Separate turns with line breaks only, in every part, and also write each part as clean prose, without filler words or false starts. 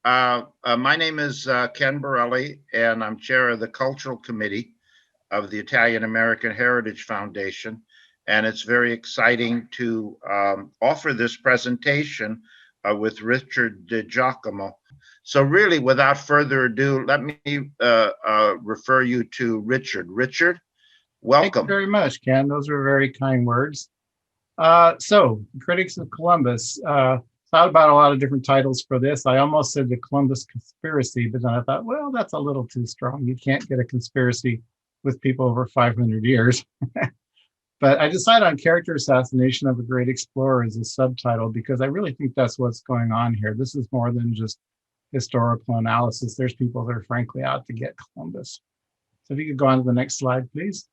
My name is Ken Borelli, and I'm chair of the Cultural Committee of the Italian American Heritage Foundation. And it's very exciting to offer this presentation with Richard Di Giacomo. So, really, without further ado, let me refer you to Richard. Richard,
Thank you
welcome.
very much, Ken. Those were very kind words. Critics of Columbus. Thought about a lot of different titles for this. I almost said the Columbus conspiracy, but then I thought, well, that's a little too strong. You can't get a conspiracy with people over 500 years. But I decided on character assassination of a great explorer as a subtitle because I really think that's what's going on here. This is more than just historical analysis. There's people that are frankly out to get Columbus. So if you could go on to the next slide, please.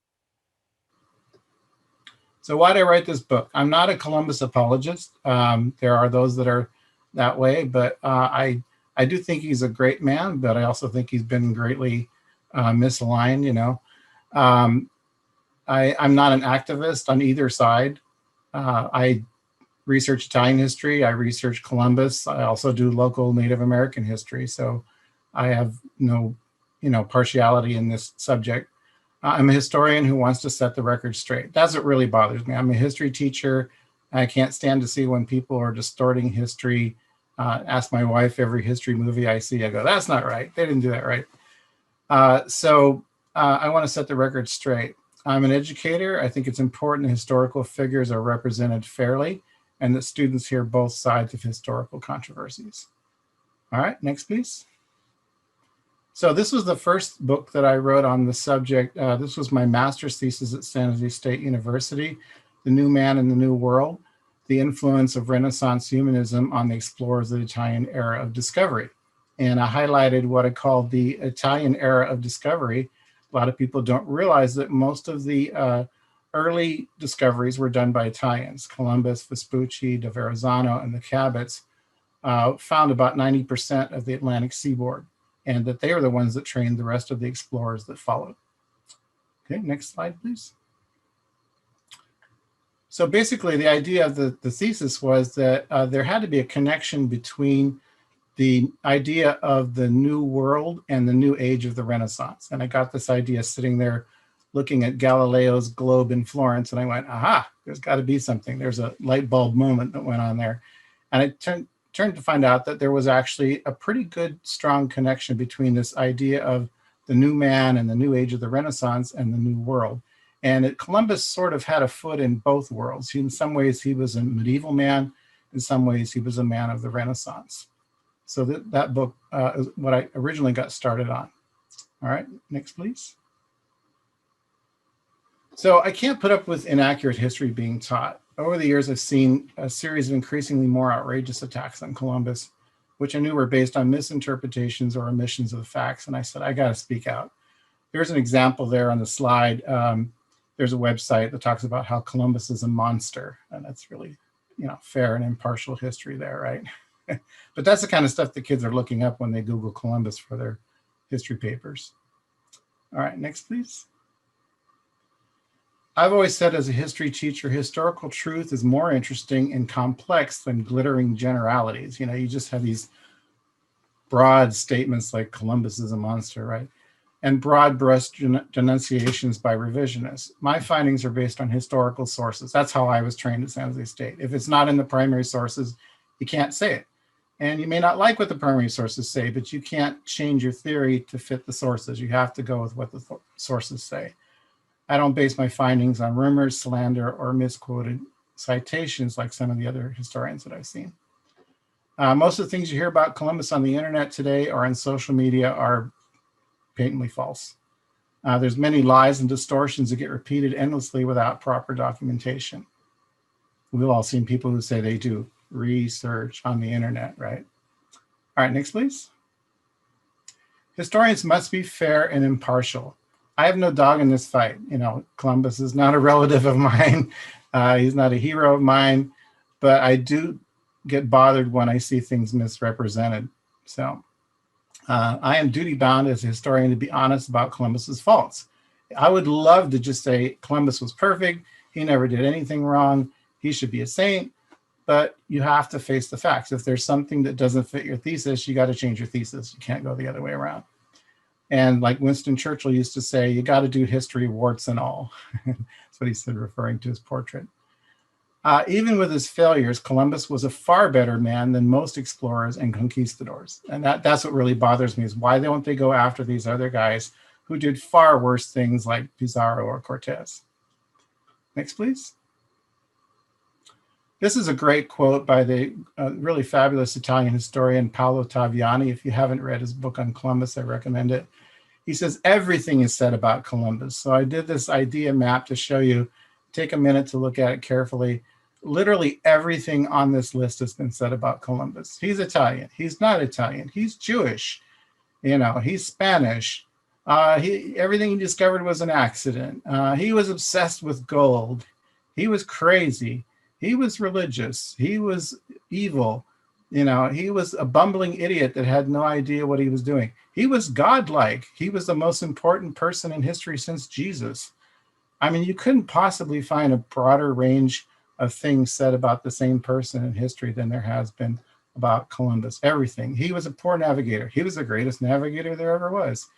So why did I write this book? I'm not a Columbus apologist. There are those that are that way, but I do think he's a great man, but I also think he's been greatly misaligned, you know. I'm not an activist on either side. I research Italian history. I research Columbus. I also do local Native American history. So I have no, partiality in this subject. I'm a historian who wants to set the record straight. That's what really bothers me. I'm a history teacher. I can't stand to see when people are distorting history. Ask my wife every history movie I see. I go, that's not right. They didn't do that right. I want to set the record straight. I'm an educator. I think it's important historical figures are represented fairly and that students hear both sides of historical controversies. All right, next please. So this was the first book that I wrote on the subject. This was my master's thesis at San Jose State University, The New Man in the New World, the influence of Renaissance humanism on the explorers of the Italian era of discovery. And I highlighted what I called the Italian era of discovery. A lot of people don't realize that most of the early discoveries were done by Italians. Columbus, Vespucci, de Verrazzano, and the Cabots found about 90% of the Atlantic seaboard, and that they were the ones that trained the rest of the explorers that followed. Okay, next slide, please. So basically, the idea of the thesis was that there had to be a connection between the idea of the new world and the new age of the Renaissance. And I got this idea sitting there looking at Galileo's globe in Florence, and I went, aha, there's got to be something. There's a light bulb moment that went on there. And I turned to find out that there was actually a pretty good, strong connection between this idea of the new man and the new age of the Renaissance and the new world. And Columbus sort of had a foot in both worlds. In some ways, he was a medieval man. In some ways, he was a man of the Renaissance. So that book is what I originally got started on. All right, next, please. So I can't put up with inaccurate history being taught. Over the years, I've seen a series of increasingly more outrageous attacks on Columbus, which I knew were based on misinterpretations or omissions of the facts. And I said, I got to speak out. There's an example there on the slide. There's a website that talks about how Columbus is a monster. And that's really, fair and impartial history there, right? But that's the kind of stuff the kids are looking up when they Google Columbus for their history papers. All right, next, please. I've always said as a history teacher, historical truth is more interesting and complex than glittering generalities. You just have these broad statements like Columbus is a monster, right? And broad brush denunciations by revisionists. My findings are based on historical sources. That's how I was trained at San Jose State. If it's not in the primary sources, you can't say it. And you may not like what the primary sources say, but you can't change your theory to fit the sources. You have to go with what the sources say. I don't base my findings on rumors, slander, or misquoted citations like some of the other historians that I've seen. Most of the things you hear about Columbus on the internet today or on social media are patently false. There's many lies and distortions that get repeated endlessly without proper documentation. We've all seen people who say they do research on the internet, right? All right, next, please. Historians must be fair and impartial. I have no dog in this fight. Columbus is not a relative of mine. He's not a hero of mine, but I do get bothered when I see things misrepresented. So I am duty bound as a historian to be honest about Columbus's faults. I would love to just say Columbus was perfect. He never did anything wrong. He should be a saint. but you have to face the facts. If there's something that doesn't fit your thesis, you got to change your thesis. You can't go the other way around. And like Winston Churchill used to say, you got to do history, warts and all. That's what he said, referring to his portrait. Even with his failures, Columbus was a far better man than most explorers and conquistadors. And that's what really bothers me, is why don't they go after these other guys who did far worse things like Pizarro or Cortez? Next, please. This is a great quote by the really fabulous Italian historian Paolo Taviani. If you haven't read his book on Columbus, I recommend it. He says, everything is said about Columbus. So I did this idea map to show you. Take a minute to look at it carefully. Literally everything on this list has been said about Columbus. He's Italian. He's not Italian. He's Jewish. He's Spanish. Everything he discovered was an accident. He was obsessed with gold. He was crazy. He was religious. He was evil. He was a bumbling idiot that had no idea what he was doing. He was godlike. He was the most important person in history since Jesus. I mean, you couldn't possibly find a broader range of things said about the same person in history than there has been about Columbus. Everything. He was a poor navigator. He was the greatest navigator there ever was.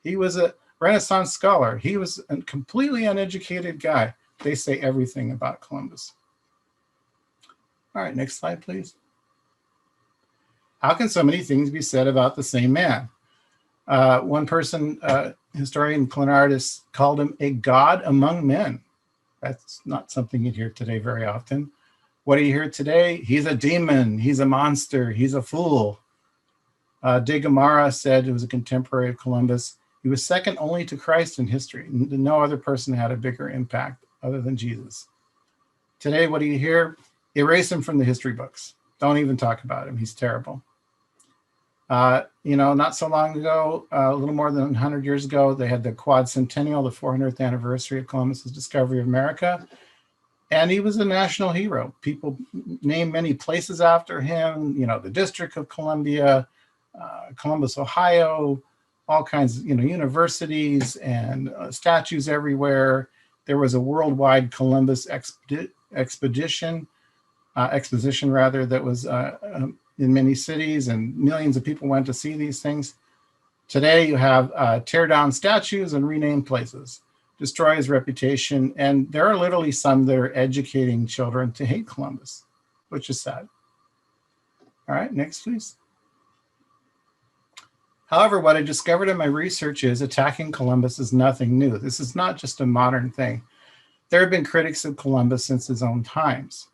He was a Renaissance scholar. He was a completely uneducated guy. They say everything about Columbus. All right, next slide, please. How can so many things be said about the same man? One person, historian Clenardis, called him a god among men. That's not something you'd hear today very often. What do you hear today? He's a demon. He's a monster. He's a fool. De Gamarra said, it was a contemporary of Columbus, he was second only to Christ in history. No other person had a bigger impact other than Jesus. Today, what do you hear? Erase him from the history books. Don't even talk about him. He's terrible. Not so long ago, a little more than 100 years ago, they had the quadcentennial, the 400th anniversary of Columbus's discovery of America. And he was a national hero. People named many places after him, the District of Columbia, Columbus, Ohio, all kinds of, universities and statues everywhere. There was a worldwide Columbus exposition that was in many cities, and millions of people went to see these things. Today, you have tear down statues and rename places, destroy his reputation, and there are literally some that are educating children to hate Columbus, which is sad. All right, next, please. However, what I discovered in my research is attacking Columbus is nothing new. This is not just a modern thing. There have been critics of Columbus since his own times.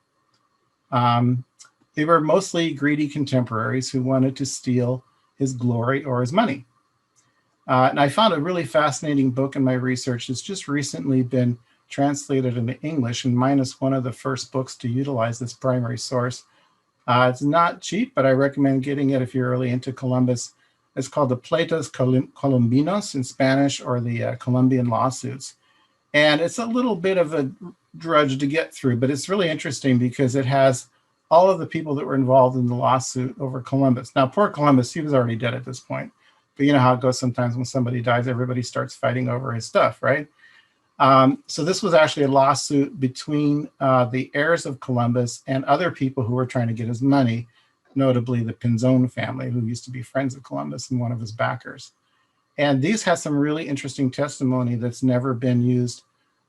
They were mostly greedy contemporaries who wanted to steal his glory or his money. And I found a really fascinating book in my research. It's just recently been translated into English, and mine is one of the first books to utilize this primary source. It's not cheap, but I recommend getting it if you're really into Columbus. It's called The Pleitos Colombinos in Spanish, or the Colombian Lawsuits. And it's a little bit of a drudge to get through, but it's really interesting because it has all of the people that were involved in the lawsuit over Columbus. Now, poor Columbus, he was already dead at this point. But you know how it goes sometimes when somebody dies, everybody starts fighting over his stuff, right? So this was actually a lawsuit between the heirs of Columbus and other people who were trying to get his money, notably the Pinzon family, who used to be friends of Columbus and one of his backers. And these have some really interesting testimony that's never been used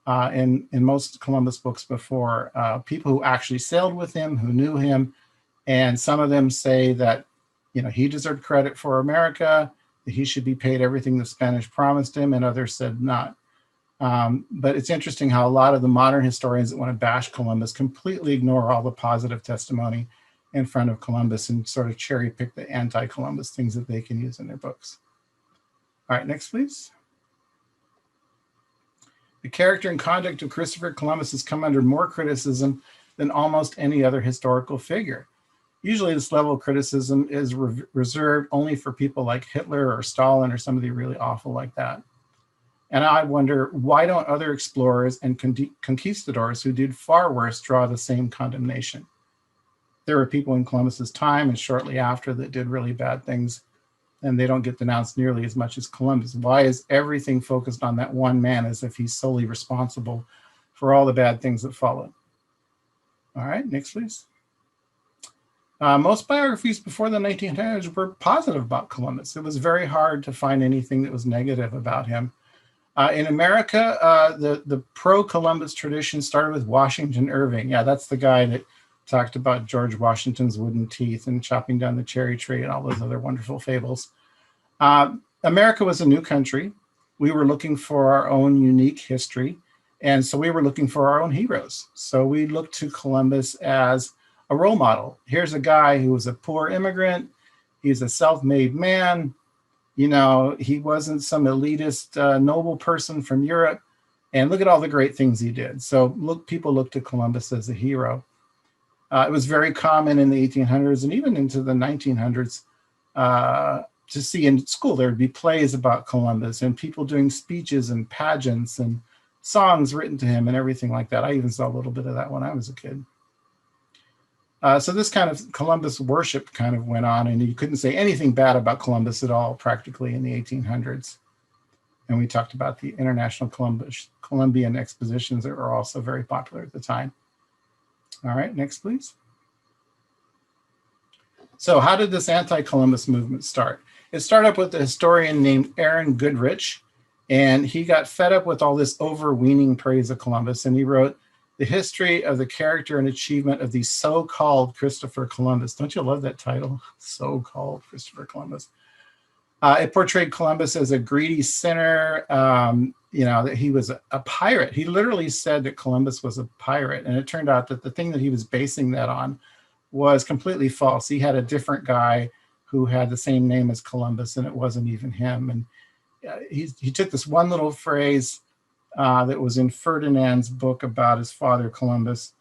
in most Columbus books before. People who actually sailed with him, who knew him, and some of them say that he deserved credit for America, that he should be paid everything the Spanish promised him, and others said not. But it's interesting how a lot of the modern historians that want to bash Columbus completely ignore all the positive testimony in front of Columbus and sort of cherry pick the anti-Columbus things that they can use in their books. All right, next, please. The character and conduct of Christopher Columbus has come under more criticism than almost any other historical figure. Usually this level of criticism is reserved only for people like Hitler or Stalin or somebody really awful like that. And I wonder, why don't other explorers and conquistadors who did far worse draw the same condemnation? There were people in Columbus's time and shortly after that did really bad things, and they don't get denounced nearly as much as Columbus. Why is everything focused on that one man as if he's solely responsible for all the bad things that followed? All right, next, please. Most biographies before the 1900s were positive about Columbus. It was very hard to find anything that was negative about him. In America, the pro-Columbus tradition started with Washington Irving. Yeah, that's the guy that talked about George Washington's wooden teeth and chopping down the cherry tree and all those other wonderful fables. America was a new country. We were looking for our own unique history. And so we were looking for our own heroes. So we looked to Columbus as a role model. Here's a guy who was a poor immigrant. He's a self-made man. You know, he wasn't some elitist noble person from Europe. And look at all the great things he did. So people looked to Columbus as a hero. It was very common in the 1800s and even into the 1900s to see in school. There would be plays about Columbus and people doing speeches and pageants and songs written to him and everything like that. I even saw a little bit of that when I was a kid. So this kind of Columbus worship kind of went on, and you couldn't say anything bad about Columbus at all practically in the 1800s. And we talked about the International Columbian expositions that were also very popular at the time. All right, next, please. So how did this anti-Columbus movement start? It started up with a historian named Aaron Goodrich, and he got fed up with all this overweening praise of Columbus, and he wrote The History of the Character and Achievement of the So-Called Christopher Columbus. Don't you love that title? So-Called Christopher Columbus. It portrayed Columbus as a greedy sinner, you know, that he was a pirate. He literally said that Columbus was a pirate, and it turned out that the thing that he was basing that on was completely false. He had a different guy who had the same name as Columbus, and it wasn't even him. And he took this one little phrase that was in Ferdinand's book about his father Columbus,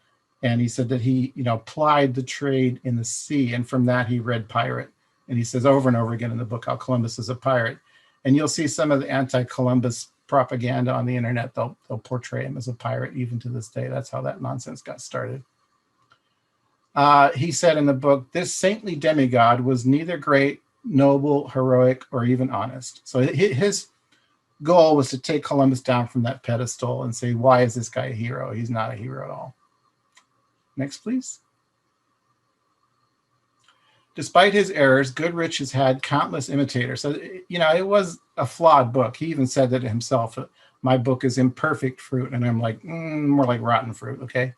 and he said that he, you know, plied the trade in the sea, and from that he read pirate. And he says over and over again in the book how Columbus is a pirate. And you'll see some of the anti-Columbus propaganda on the internet. They'll portray him as a pirate even to this day. That's how that nonsense got started. He said in the book, this saintly demigod was neither great, noble, heroic, or even honest. So his goal was to take Columbus down from that pedestal and say, why is this guy a hero? He's not a hero at all. Next, please. Despite his errors, Goodrich has had countless imitators. So, you know, it was a flawed book. He even said that himself, my book is imperfect fruit. And I'm like, more like rotten fruit, okay?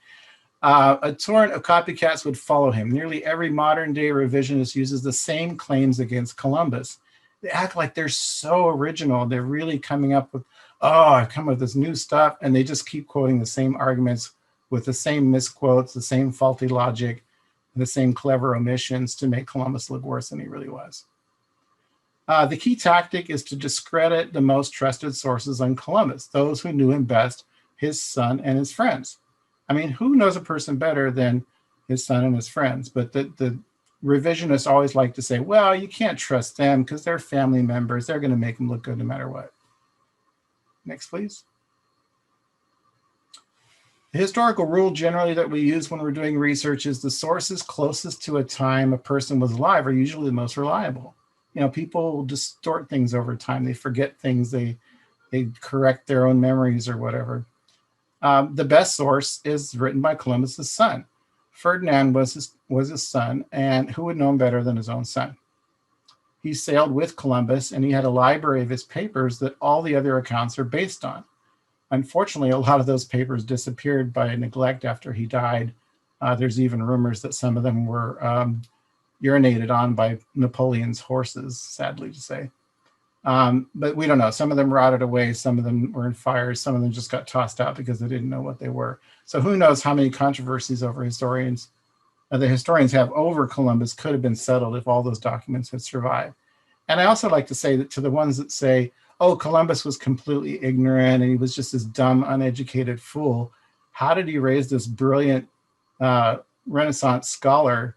A torrent of copycats would follow him. Nearly every modern day revisionist uses the same claims against Columbus. They act like they're so original. They're really coming up with, oh, I've come up with this new stuff. And they just keep quoting the same arguments with the same misquotes, the same faulty logic, the same clever omissions to make Columbus look worse than he really was. The key tactic is to discredit the most trusted sources on Columbus, those who knew him best, his son and his friends. I mean, who knows a person better than his son and his friends? But the revisionists always like to say, well, you can't trust them because they're family members. They're going to make him look good no matter what. Next, please. The historical rule generally that we use when we're doing research is the sources closest to a time a person was alive are usually the most reliable. You know, people distort things over time. They forget things. They correct their own memories or whatever. The best source is written by Columbus's son. Ferdinand was his son, and who would know him better than his own son? He sailed with Columbus, and he had a library of his papers that all the other accounts are based on. Unfortunately, a lot of those papers disappeared by neglect after he died. There's even rumors that some of them were urinated on by Napoleon's horses, sadly to say. But we don't know. Some of them rotted away. Some of them were in fires. Some of them just got tossed out because they didn't know what they were. So who knows how many controversies over the historians have over Columbus could have been settled if all those documents had survived. And I also like to say that to the ones that say, oh, Columbus was completely ignorant and he was just this dumb, uneducated fool. How did he raise this brilliant Renaissance scholar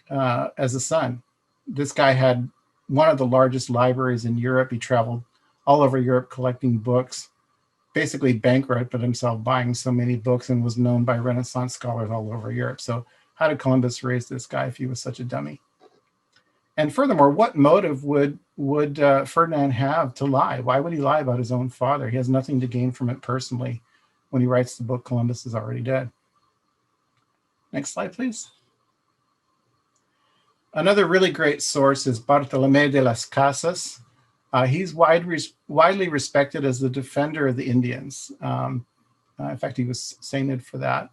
as a son? This guy had one of the largest libraries in Europe. He traveled all over Europe collecting books, basically bankrupted himself buying so many books, and was known by Renaissance scholars all over Europe. So how did Columbus raise this guy if he was such a dummy? And furthermore, what motive would Ferdinand have to lie? Why would he lie about his own father? He has nothing to gain from it personally. When he writes the book, Columbus is already dead. Next slide, please. Another really great source is Bartolome de Las Casas. He's widely respected as the defender of the Indians. In fact, he was sainted for that.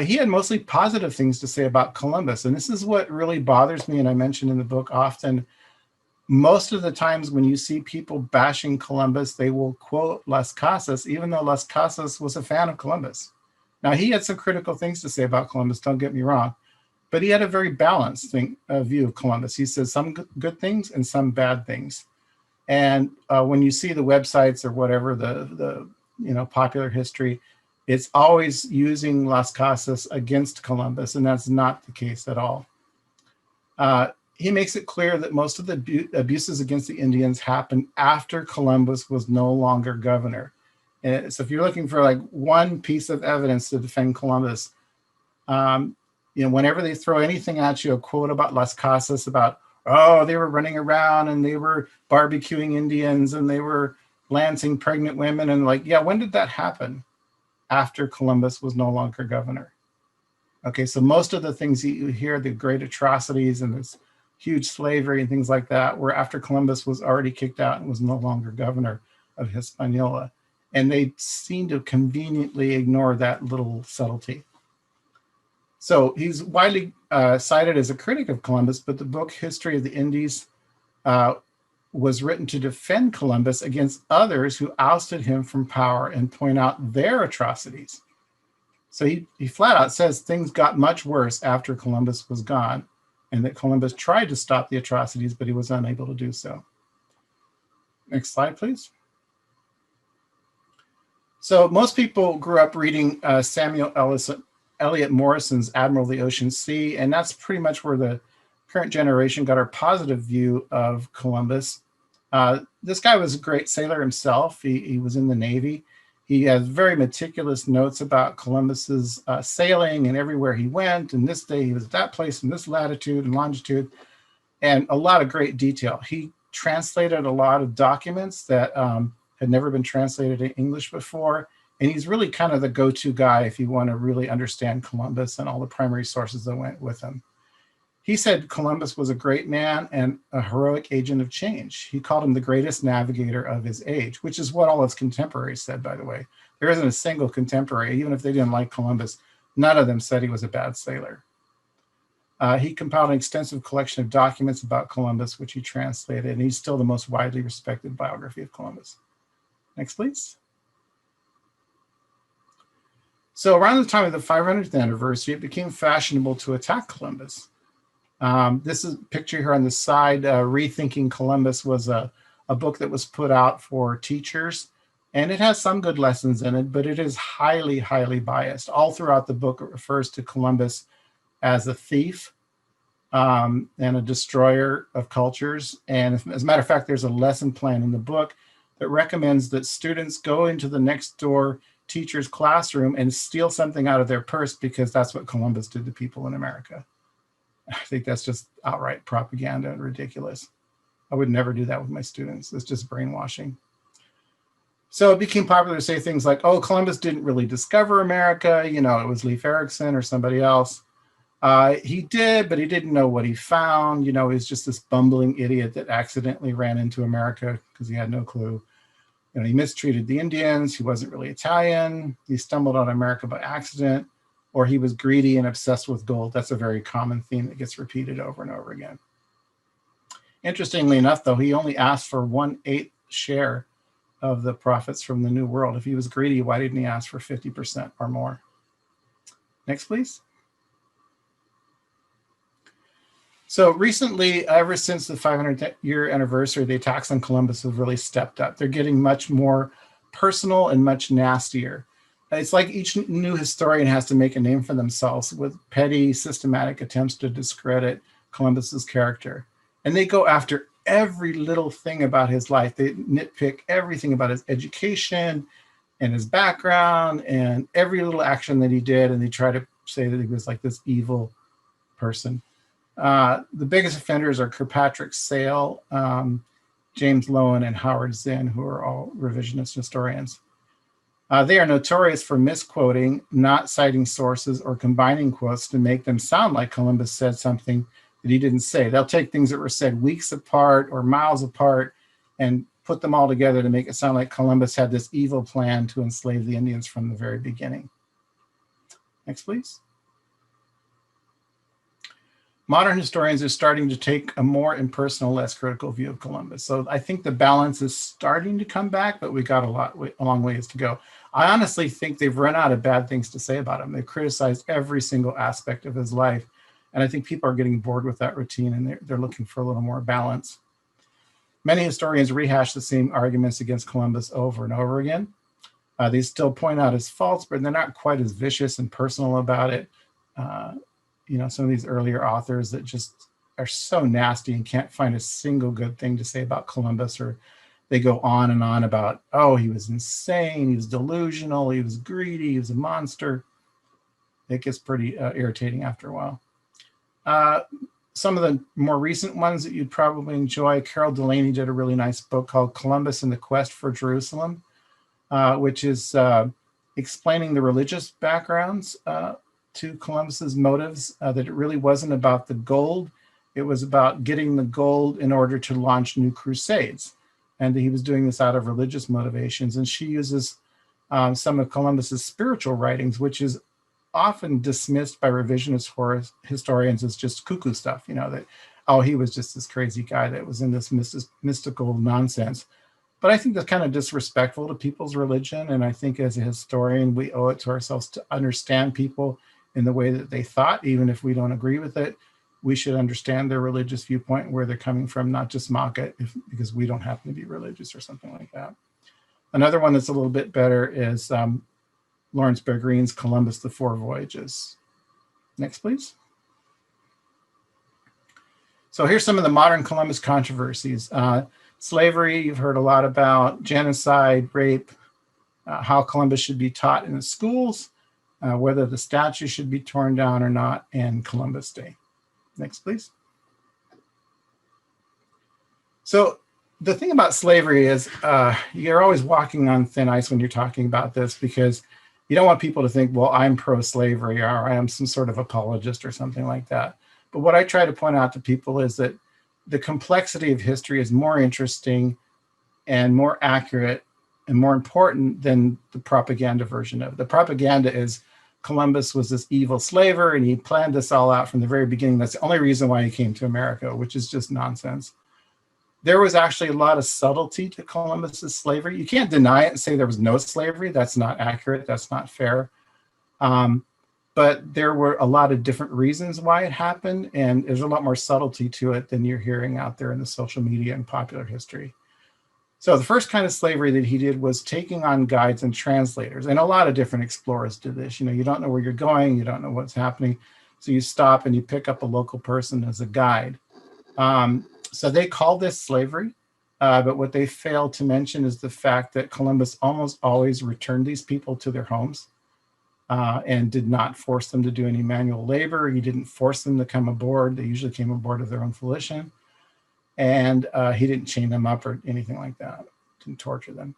He had mostly positive things to say about Columbus. And this is what really bothers me, and I mention in the book often. Most of the times when you see people bashing Columbus, they will quote Las Casas, even though Las Casas was a fan of Columbus. Now, he had some critical things to say about Columbus, don't get me wrong, but he had a very balanced view of Columbus. He says some good things and some bad things. And when you see the websites or whatever, the popular history, it's always using Las Casas against Columbus, and that's not the case at all. He makes it clear that most of the abuses against the Indians happened after Columbus was no longer governor. And so if you're looking for like one piece of evidence to defend Columbus, whenever they throw anything at you, a quote about Las Casas about, oh, they were running around and they were barbecuing Indians and they were lancing pregnant women. And like, yeah, when did that happen? After Columbus was no longer governor. Okay, so most of the things you hear, the great atrocities and this huge slavery and things like that, were after Columbus was already kicked out and was no longer governor of Hispaniola. And they seem to conveniently ignore that little subtlety. So he's widely cited as a critic of Columbus, but the book History of the Indies was written to defend Columbus against others who ousted him from power and point out their atrocities. So he flat out says things got much worse after Columbus was gone, and that Columbus tried to stop the atrocities, but he was unable to do so. Next slide, please. So most people grew up reading Samuel Eliot Morrison's Admiral of the Ocean Sea, and that's pretty much where the current generation got our positive view of Columbus. This guy was a great sailor himself. He was in the Navy. He has very meticulous notes about Columbus's sailing and everywhere he went. And this day he was at that place in this latitude and longitude, and a lot of great detail. He translated a lot of documents that had never been translated in English before. And he's really kind of the go-to guy if you want to really understand Columbus and all the primary sources that went with him. He said Columbus was a great man and a heroic agent of change. He called him the greatest navigator of his age, which is what all his contemporaries said, by the way. There isn't a single contemporary, even if they didn't like Columbus, none of them said he was a bad sailor. He compiled an extensive collection of documents about Columbus, which he translated, and he's still the most widely respected biography of Columbus. Next, please. So around the time of the 500th anniversary, it became fashionable to attack Columbus. This is a picture here on the side. Rethinking Columbus was a book that was put out for teachers, and it has some good lessons in it, but it is highly, highly biased. All throughout the book, it refers to Columbus as a thief and a destroyer of cultures. And as a matter of fact, there's a lesson plan in the book that recommends that students go into the next door teacher's classroom and steal something out of their purse, because that's what Columbus did to people in America. I think that's just outright propaganda and ridiculous. I would never do that with my students. It's just brainwashing. So it became popular to say things like, oh, Columbus didn't really discover America. It was Leif Erikson or somebody else. He did, but he didn't know what he found. He's just this bumbling idiot that accidentally ran into America because he had no clue. He mistreated the Indians. He wasn't really Italian. He stumbled on America by accident, or he was greedy and obsessed with gold. That's a very common theme that gets repeated over and over again. Interestingly enough, though, he only asked for 1/8 share of the profits from the New World. If he was greedy, why didn't he ask for 50% or more? Next, please. So recently, ever since the 500-year anniversary, the attacks on Columbus have really stepped up. They're getting much more personal and much nastier. It's like each new historian has to make a name for themselves with petty, systematic attempts to discredit Columbus's character. And they go after every little thing about his life. They nitpick everything about his education and his background and every little action that he did. And they try to say that he was like this evil person. The biggest offenders are Kirkpatrick Sale, James Lowen, and Howard Zinn, who are all revisionist historians. They are notorious for misquoting, not citing sources, or combining quotes to make them sound like Columbus said something that he didn't say. They'll take things that were said weeks apart or miles apart and put them all together to make it sound like Columbus had this evil plan to enslave the Indians from the very beginning. Next, please. Modern historians are starting to take a more impersonal, less critical view of Columbus. So I think the balance is starting to come back, but we got a long ways to go. I honestly think they've run out of bad things to say about him. They've criticized every single aspect of his life. And I think people are getting bored with that routine, and they're looking for a little more balance. Many historians rehash the same arguments against Columbus over and over again. They still point out his faults, but they're not quite as vicious and personal about it. Some of these earlier authors that just are so nasty and can't find a single good thing to say about Columbus, or they go on and on about, oh, he was insane, he was delusional, he was greedy, he was a monster. It gets pretty irritating after a while. Some of the more recent ones that you'd probably enjoy, Carol Delaney did a really nice book called Columbus and the Quest for Jerusalem, which is explaining the religious backgrounds to Columbus's motives, that it really wasn't about the gold. It was about getting the gold in order to launch new crusades. And he was doing this out of religious motivations. And she uses some of Columbus's spiritual writings, which is often dismissed by revisionist historians as just cuckoo stuff, that, oh, he was just this crazy guy that was in this mystical nonsense. But I think that's kind of disrespectful to people's religion. And I think as a historian, we owe it to ourselves to understand people in the way that they thought. Even if we don't agree with it, we should understand their religious viewpoint and where they're coming from, not just mock it because we don't happen to be religious or something like that. Another one that's a little bit better is Lawrence Bear Green's Columbus, the Four Voyages. Next, please. So here's some of the modern Columbus controversies. Slavery, you've heard a lot about, genocide, rape, how Columbus should be taught in the schools, whether the statue should be torn down or not, and Columbus Day. Next, please. So the thing about slavery is you're always walking on thin ice when you're talking about this, because you don't want people to think, well, I'm pro-slavery or I am some sort of apologist or something like that. But what I try to point out to people is that the complexity of history is more interesting and more accurate and more important than the propaganda version of it. The propaganda is Columbus was this evil slaver and he planned this all out from the very beginning. That's the only reason why he came to America, which is just nonsense. There was actually a lot of subtlety to Columbus's slavery. You can't deny it and say there was no slavery. That's not accurate. That's not fair. But there were a lot of different reasons why it happened, and there's a lot more subtlety to it than you're hearing out there in the social media and popular history. So the first kind of slavery that he did was taking on guides and translators, and a lot of different explorers did this. You don't know where you're going, you don't know what's happening, so you stop and you pick up a local person as a guide. So they called this slavery, but what they failed to mention is the fact that Columbus almost always returned these people to their homes. And did not force them to do any manual labor. He didn't force them to come aboard. They usually came aboard of their own volition. And he didn't chain them up or anything like that, didn't torture them.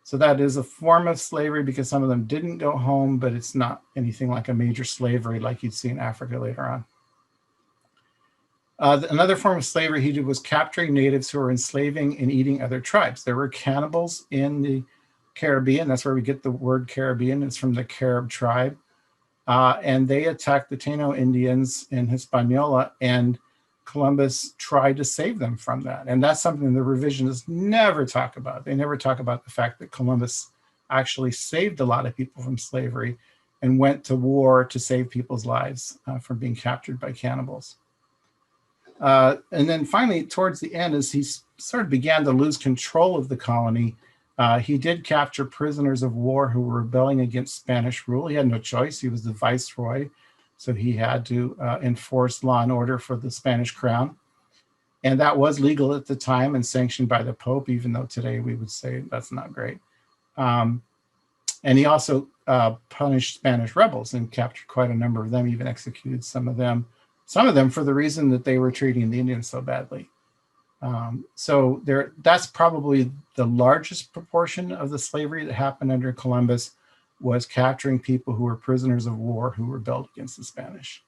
So that is a form of slavery because some of them didn't go home, but it's not anything like a major slavery like you'd see in Africa later on. Another form of slavery he did was capturing natives who were enslaving and eating other tribes. There were cannibals in the Caribbean. That's where we get the word Caribbean. It's from the Carib tribe. And they attacked the Taino Indians in Hispaniola, and Columbus tried to save them from that. And that's something the revisionists never talk about. They never talk about the fact that Columbus actually saved a lot of people from slavery and went to war to save people's lives from being captured by cannibals. And then finally, towards the end, as he sort of began to lose control of the colony, he did capture prisoners of war who were rebelling against Spanish rule. He had no choice. He was the viceroy, so he had to enforce law and order for the Spanish crown. And that was legal at the time and sanctioned by the Pope, even though today we would say that's not great. And he also punished Spanish rebels and captured quite a number of them, even executed some of them for the reason that they were treating the Indians so badly. So that's probably the largest proportion of the slavery that happened under Columbus, was capturing people who were prisoners of war who rebelled against the Spanish.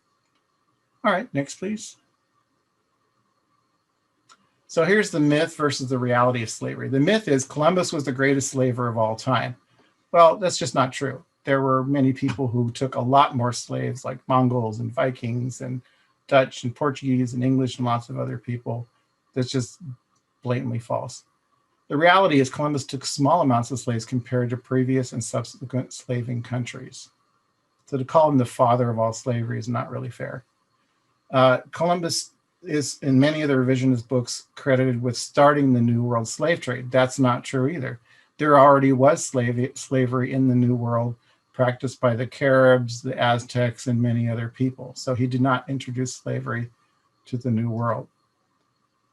All right, next, please. So here's the myth versus the reality of slavery. The myth is Columbus was the greatest slaver of all time. Well, that's just not true. There were many people who took a lot more slaves, like Mongols and Vikings and Dutch and Portuguese and English and lots of other people. That's just blatantly false. The reality is Columbus took small amounts of slaves compared to previous and subsequent slaving countries. So to call him the father of all slavery is not really fair. Columbus is, in many of the revisionist books, credited with starting the New World slave trade. That's not true either. There already was slavery in the New World practiced by the Caribs, the Aztecs, and many other people. So he did not introduce slavery to the New World.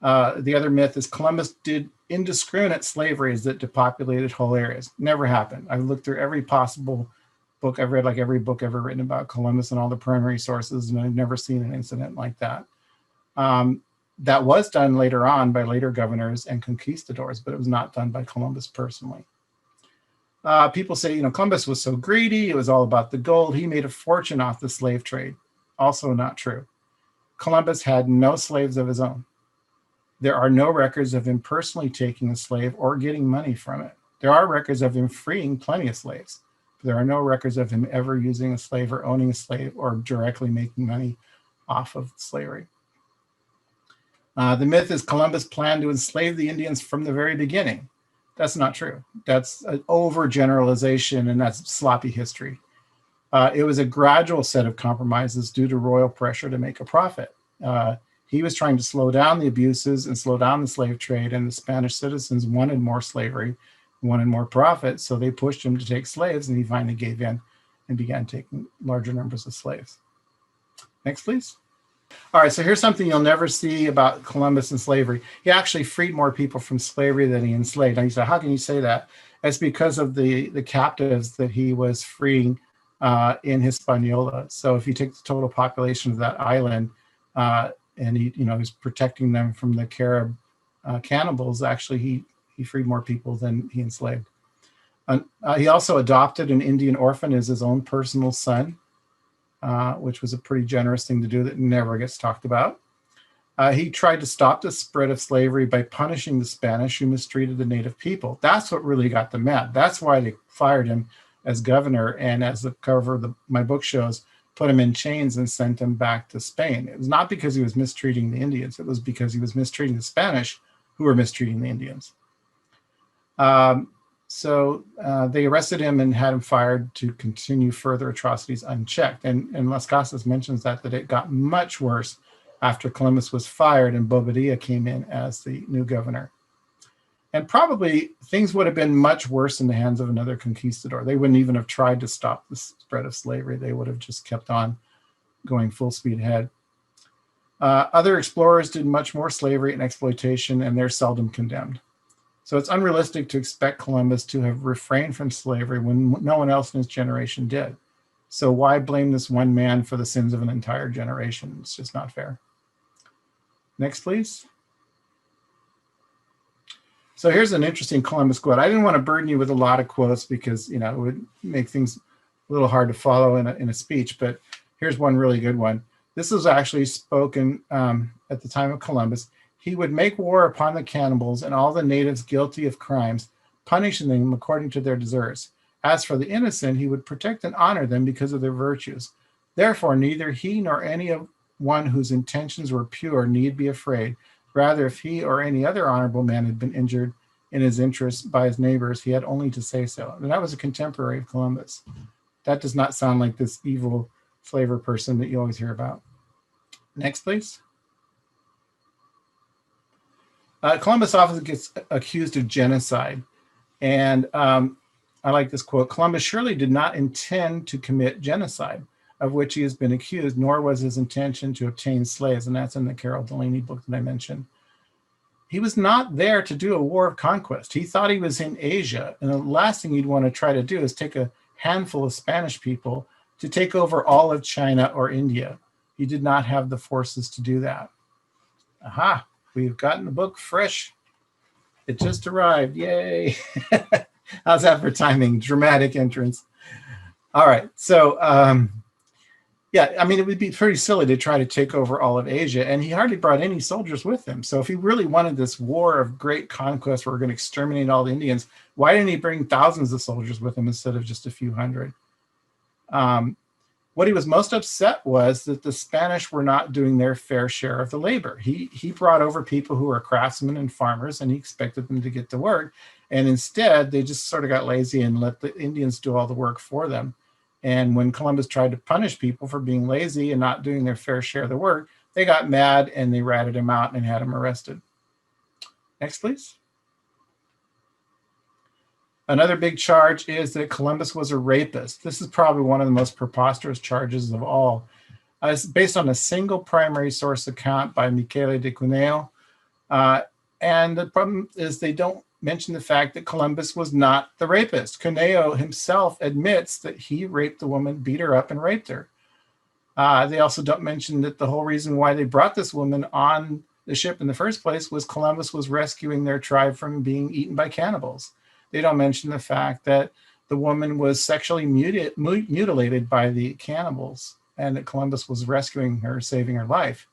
The other myth is Columbus did indiscriminate slaveries that depopulated whole areas. Never happened. I've looked through every possible book. I've read like every book ever written about Columbus and all the primary sources, and I've never seen an incident like that. That was done later on by later governors and conquistadors, but it was not done by Columbus personally. People say, Columbus was so greedy. It was all about the gold. He made a fortune off the slave trade. Also not true. Columbus had no slaves of his own. There are no records of him personally taking a slave or getting money from it. There are records of him freeing plenty of slaves, but there are no records of him ever using a slave or owning a slave or directly making money off of slavery. The myth is Columbus planned to enslave the Indians from the very beginning. That's not true. That's an overgeneralization, and that's sloppy history. It was a gradual set of compromises due to royal pressure to make a profit. He was trying to slow down the abuses and slow down the slave trade, and the Spanish citizens wanted more slavery, wanted more profit, so they pushed him to take slaves, and he finally gave in and began taking larger numbers of slaves. Next, please. All right, so here's something you'll never see about Columbus and slavery. He actually freed more people from slavery than he enslaved. Now you say, how can you say that? It's because of the captives that he was freeing in Hispaniola. So if you take the total population of that island, and he was protecting them from the Carib cannibals, actually he freed more people than he enslaved. He also adopted an Indian orphan as his own personal son, which was a pretty generous thing to do that never gets talked about. He tried to stop the spread of slavery by punishing the Spanish who mistreated the native people. That's what really got them mad. That's why they fired him as governor, and as the cover of my book shows, put him in chains and sent him back to Spain. It was not because he was mistreating the Indians. It was because he was mistreating the Spanish who were mistreating the Indians. So they arrested him and had him fired to continue further atrocities unchecked. And Las Casas mentions that it got much worse after Columbus was fired and Bobadilla came in as the new governor. And probably things would have been much worse in the hands of another conquistador. They wouldn't even have tried to stop the spread of slavery. They would have just kept on going full speed ahead. Other explorers did much more slavery and exploitation, and they're seldom condemned. So it's unrealistic to expect Columbus to have refrained from slavery when no one else in his generation did. So why blame this one man for the sins of an entire generation? It's just not fair. Next, please. So here's an interesting Columbus quote. I didn't want to burden you with a lot of quotes because, it would make things a little hard to follow in a speech, but here's one really good one. This was actually spoken at the time of Columbus. He would make war upon the cannibals and all the natives guilty of crimes, punishing them according to their deserts. As for the innocent, he would protect and honor them because of their virtues. Therefore, neither he nor any one whose intentions were pure need be afraid. Rather, if he or any other honorable man had been injured in his interest by his neighbors, he had only to say so. And that was a contemporary of Columbus. That does not sound like this evil slaver person that you always hear about. Next, please. Columbus often gets accused of genocide. And I like this quote. Columbus surely did not intend to commit genocide, of which he has been accused, nor was his intention to obtain slaves. And that's in the Carol Delaney book that I mentioned. He was not there to do a war of conquest. He thought he was in Asia. And the last thing you'd want to try to do is take a handful of Spanish people to take over all of China or India. He did not have the forces to do that. Aha, we've gotten the book fresh. It just arrived. Yay. How's that for timing? Dramatic entrance. All right. So, Yeah, I mean, it would be pretty silly to try to take over all of Asia, and he hardly brought any soldiers with him. So if he really wanted this war of great conquest where we're going to exterminate all the Indians, why didn't he bring thousands of soldiers with him instead of just a few hundred? What he was most upset was that the Spanish were not doing their fair share of the labor. He brought over people who were craftsmen and farmers, and he expected them to get to work. And instead, they just sort of got lazy and let the Indians do all the work for them. And when Columbus tried to punish people for being lazy and not doing their fair share of the work, they got mad and they ratted him out and had him arrested. Next, please. Another big charge is that Columbus was a rapist. This is probably one of the most preposterous charges of all. It's based on a single primary source account by Michele de Cuneo. And the problem is they don't mention the fact that Columbus was not the rapist. Cuneo himself admits that he raped the woman, beat her up, and raped her. They also don't mention that the whole reason why they brought this woman on the ship in the first place was Columbus was rescuing their tribe from being eaten by cannibals. They don't mention the fact that the woman was sexually mutilated by the cannibals and that Columbus was rescuing her, saving her life.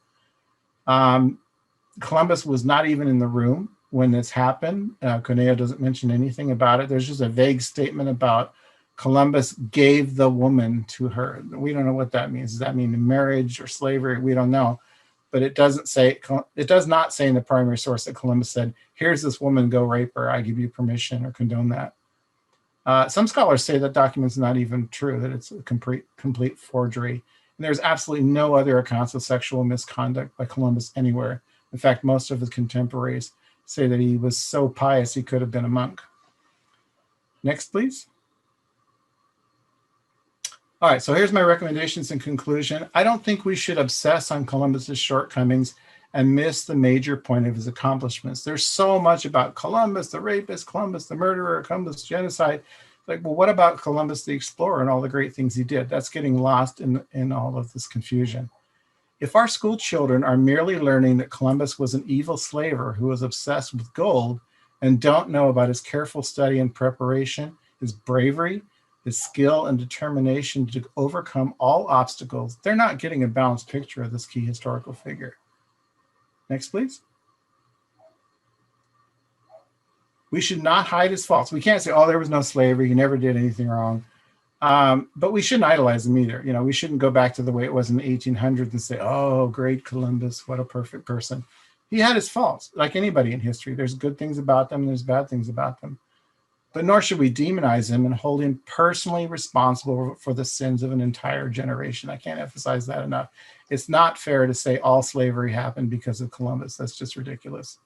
Columbus was not even in the room when this happened. Cuneo doesn't mention anything about it. There's just a vague statement about Columbus gave the woman to her. We don't know what that means. Does that mean marriage or slavery? We don't know. But it does not say in the primary source that Columbus said, here's this woman, go rape her. I give you permission or condone that. Some scholars say that document's not even true, that it's a complete forgery. And there's absolutely no other accounts of sexual misconduct by Columbus anywhere. In fact, most of his contemporaries say that he was so pious he could have been a monk. Next, please. All right, so here's my recommendations in conclusion. I don't think we should obsess on Columbus's shortcomings and miss the major point of his accomplishments. There's so much about Columbus, the rapist, Columbus, the murderer, Columbus, genocide. Like, well, what about Columbus, the explorer, and all the great things he did? That's getting lost in all of this confusion. If our school children are merely learning that Columbus was an evil slaver who was obsessed with gold and don't know about his careful study and preparation, his bravery, his skill and determination to overcome all obstacles, they're not getting a balanced picture of this key historical figure. Next, please. We should not hide his faults. We can't say, oh, there was no slavery, he never did anything wrong. But we shouldn't idolize him either. You know, we shouldn't go back to the way it was in the 1800s and say, oh, great Columbus, what a perfect person. He had his faults, like anybody in history. There's good things about them, and there's bad things about them. But nor should we demonize him and hold him personally responsible for the sins of an entire generation. I can't emphasize that enough. It's not fair to say all slavery happened because of Columbus. That's just ridiculous.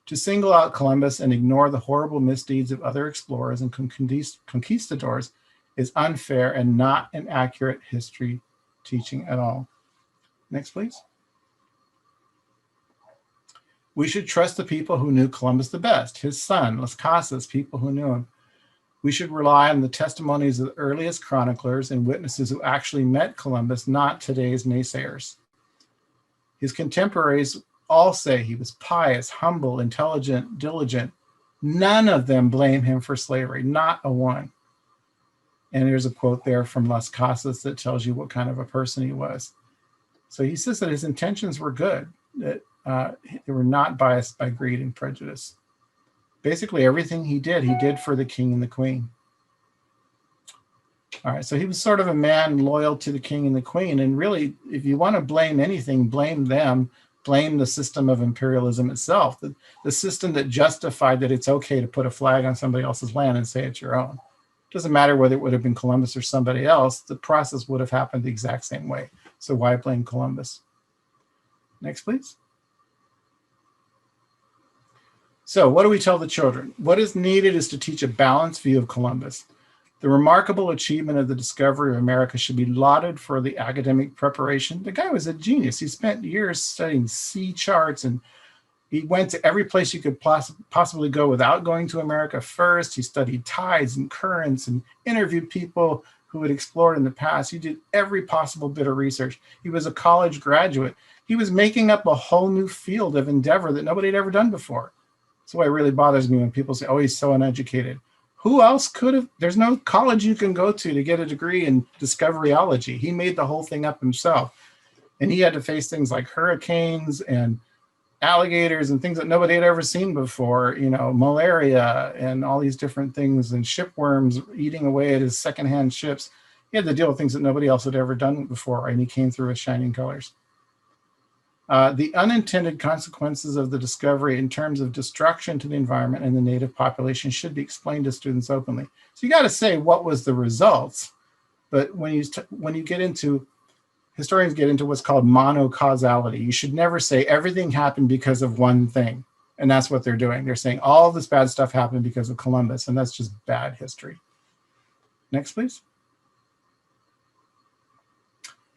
To single out Columbus and ignore the horrible misdeeds of other explorers and conquistadors is unfair and not an accurate history teaching at all. Next, please. We should trust the people who knew Columbus the best, his son, Las Casas, people who knew him. We should rely on the testimonies of the earliest chroniclers and witnesses who actually met Columbus, not today's naysayers. His contemporaries all say he was pious, humble, intelligent, diligent. None of them blame him for slavery, not a one. And there's a quote there from Las Casas that tells you what kind of a person he was. So he says that his intentions were good, that they were not biased by greed and prejudice. Basically, everything he did for the king and the queen. All right, so he was sort of a man loyal to the king and the queen. And really, if you want to blame anything, blame them, blame the system of imperialism itself, the system that justified that it's okay to put a flag on somebody else's land and say it's your own. It doesn't matter whether it would have been Columbus or somebody else, the process would have happened the exact same way. So why blame Columbus? Next, please. So what do we tell the children? What is needed is to teach a balanced view of Columbus. The remarkable achievement of the discovery of America should be lauded for the academic preparation. The guy was a genius. He spent years studying sea charts, and he went to every place you could possibly go without going to America first. He studied tides and currents and interviewed people who had explored in the past. He did every possible bit of research. He was a college graduate. He was making up a whole new field of endeavor that nobody had ever done before. That's why it really bothers me when people say, oh, he's so uneducated. who else could have? There's no college you can go to get a degree in discoveryology. He made the whole thing up himself. And he had to face things like hurricanes and alligators and things that nobody had ever seen before, you know, malaria and all these different things, and shipworms eating away at his secondhand ships. He had to deal with things that nobody else had ever done before, and he came through with shining colors. The unintended consequences of the discovery in terms of destruction to the environment and the native population should be explained to students openly. So you got to say what was the results, but when you get into, historians get into what's called monocausality. You should never say everything happened because of one thing, and that's what they're doing. They're saying all this bad stuff happened because of Columbus, and that's just bad history. Next, please.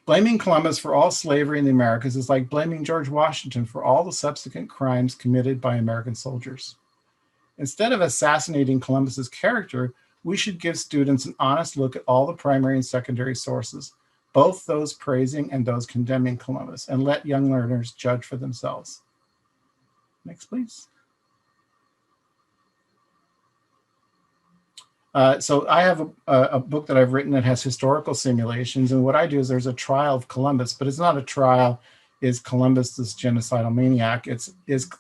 Blaming Columbus for all slavery in the Americas is like blaming George Washington for all the subsequent crimes committed by American soldiers. Instead of assassinating Columbus's character, we should give students an honest look at all the primary and secondary sources, both those praising and those condemning Columbus, and let young learners judge for themselves. Next, please. So I have a book that I've written that has historical simulations. And what I do is there's a trial of Columbus, but it's not a trial. Is Columbus this genocidal maniac?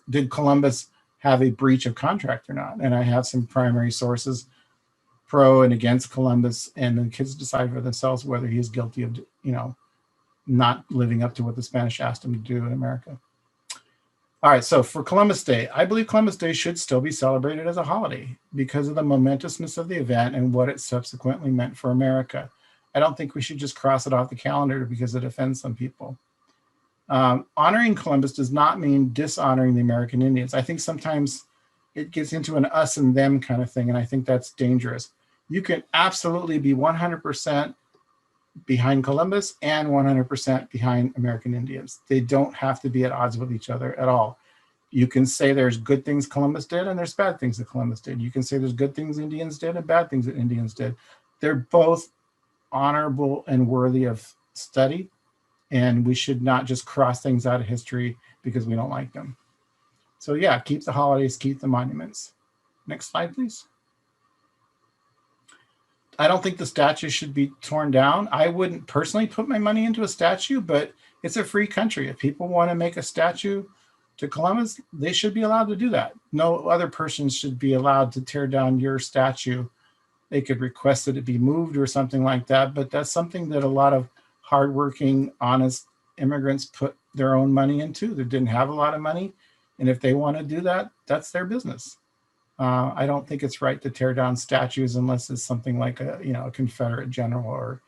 Did Columbus have a breach of contract or not? And I have some primary sources pro and against Columbus, and the kids decide for themselves whether he is guilty of, you know, not living up to what the Spanish asked him to do in America. All right, so for Columbus Day, I believe Columbus Day should still be celebrated as a holiday because of the momentousness of the event and what it subsequently meant for America. I don't think we should just cross it off the calendar because it offends some people. Honoring Columbus does not mean dishonoring the American Indians. I think sometimes it gets into an us and them kind of thing, and I think that's dangerous. You can absolutely be 100% behind Columbus and 100% behind American Indians. They don't have to be at odds with each other at all. You can say there's good things Columbus did and there's bad things that Columbus did. You can say there's good things Indians did and bad things that Indians did. They're both honorable and worthy of study, and we should not just cross things out of history because we don't like them. So yeah, keep the holidays, keep the monuments. Next slide, please. I don't think the statue should be torn down. I wouldn't personally put my money into a statue, but it's a free country. If people want to make a statue to Columbus, they should be allowed to do that. No other person should be allowed to tear down your statue. They could request that it be moved or something like that, but that's something that a lot of hardworking, honest immigrants put their own money into. They didn't have a lot of money, and if they want to do that, that's their business. I don't think it's right to tear down statues unless it's something like a Confederate general or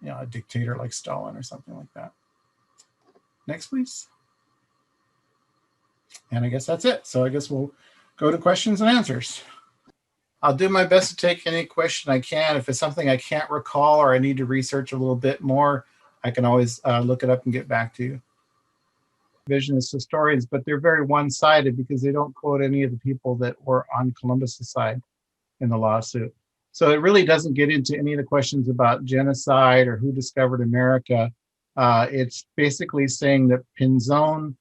a dictator like Stalin or something like that. Next, please. And I guess that's it. So I guess we'll go to questions and answers. I'll do my best to take any question I can. If it's something I can't recall or I need to research a little bit more, I can always look it up and get back to you. Revisionist historians, but they're very one-sided because they don't quote any of the people that were on Columbus's side in the lawsuit. So it really doesn't get into any of the questions about genocide or who discovered America. It's basically saying that Pinzon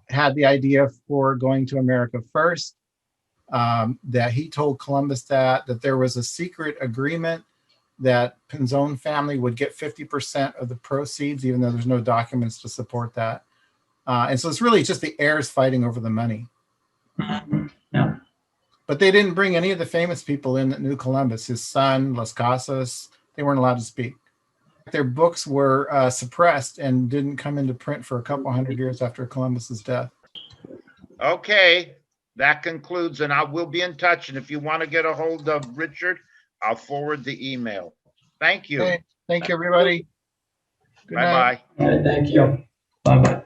had the idea for going to America first, that he told Columbus that there was a secret agreement that Pinzon family would get 50% of the proceeds, even though there's no documents to support that. And so it's really just the heirs fighting over the money.
Yeah.
But they didn't bring any of the famous people in that knew Columbus. His son, Las Casas, they weren't allowed to speak. Their books were suppressed and didn't come into print for a couple hundred years after Columbus's death.
Okay, that concludes, and I will be in touch. And if you want to get a hold of Richard, I'll forward the email. Thank you.
Okay. Thank you, everybody. Good night.
Bye-bye.
All right, thank you. Bye-bye.